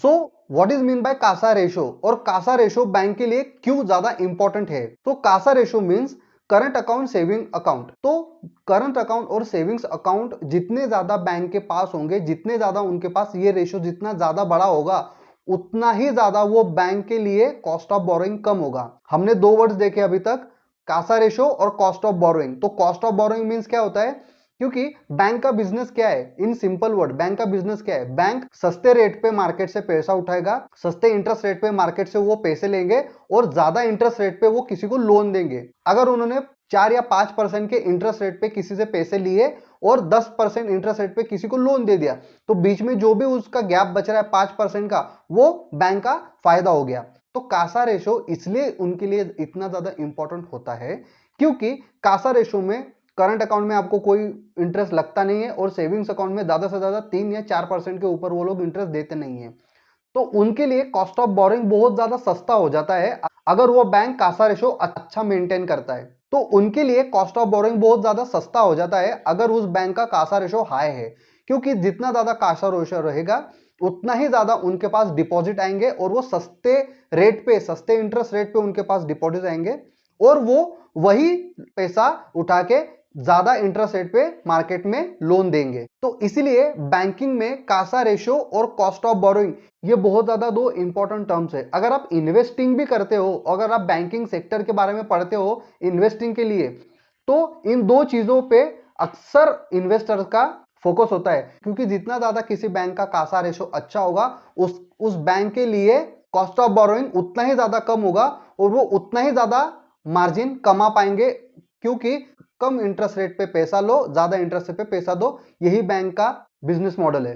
So what is mean by Kasa ratio, और Kasa ratio bank के लिए क्यों ज्यादा इंपॉर्टेंट है? तो Kasa ratio means current account saving account. तो करंट अकाउंट और सेविंग्स अकाउंट जितने ज्यादा बैंक के पास होंगे, जितने ज्यादा उनके पास ये रेशो जितना ज्यादा बड़ा होगा, उतना ही ज्यादा वो बैंक के लिए कॉस्ट ऑफ बोरोइंग कम होगा। हमने दो वर्ड्स देखे अभी तक, कासा रेशो और कॉस्ट ऑफ बोरोइंग। तो कॉस्ट ऑफ बोरोइंग मींस क्या होता है? क्योंकि बैंक का बिजनेस क्या है, इन सिंपल वर्ड बैंक का बिजनेस क्या है? बैंक सस्ते रेट पे मार्केट से पैसा उठाएगा, सस्ते इंटरेस्ट रेट पे मार्केट से वो पैसे लेंगे और ज्यादा इंटरेस्ट रेट पे वो किसी को लोन देंगे। अगर उन्होंने 4 या 5% के इंटरेस्ट रेट पे किसी से पैसे लिए और 10% इंटरेस्ट रेट पे किसी को लोन दे दिया, तो बीच में जो भी उसका गैप बच रहा है 5% का, वो बैंक का फायदा हो गया। तो कासा रेशो इसलिए उनके लिए इतना ज्यादा इंपॉर्टेंट होता है क्योंकि कासा रेशो में करंट अकाउंट में आपको कोई इंटरेस्ट लगता नहीं है और सेविंग्स अकाउंट में ज्यादा से ज्यादा 3 या 4% के ऊपर वो लोग इंटरेस्ट देते नहीं है। तो उनके लिए कॉस्ट ऑफ बोरिंग बहुत ज्यादा सस्ता हो जाता है अगर वो बैंक कासा रेशो अच्छा मेंटेन करता है। तो उनके लिए कॉस्ट ऑफ बोरिंग बहुत ज्यादा सस्ता हो जाता है अगर उस बैंक का कासा रेशो हाई है, क्योंकि जितना ज्यादा कासा रेशो रहेगा उतना ही ज्यादा उनके पास डिपॉजिट आएंगे और वो सस्ते रेट पे, सस्ते इंटरेस्ट रेट पे उनके पास डिपॉजिट आएंगे और वो वही पैसा उठा के ज्यादा इंटरेस्ट रेट पे मार्केट में लोन देंगे। तो इसीलिए बैंकिंग में कासा रेशो और कॉस्ट ऑफ बोरोइंग ये बहुत ज्यादा दो इंपॉर्टेंट टर्म्स है। अगर आप इन्वेस्टिंग भी करते हो, अगर आप बैंकिंग सेक्टर के बारे में पढ़ते हो इन्वेस्टिंग के लिए, तो इन दो चीजों पे अक्सर इन्वेस्टर का फोकस होता है, क्योंकि जितना ज्यादा किसी बैंक का कासा रेशो अच्छा होगा उस बैंक के लिए कॉस्ट ऑफ बोरोइंग उतना ही ज्यादा कम होगा और वो उतना ही ज्यादा मार्जिन कमा पाएंगे, क्योंकि कम इंटरेस्ट रेट पे पैसा लो, ज्यादा इंटरेस्ट रेट पे पैसा दो, यही बैंक का बिजनेस मॉडल है।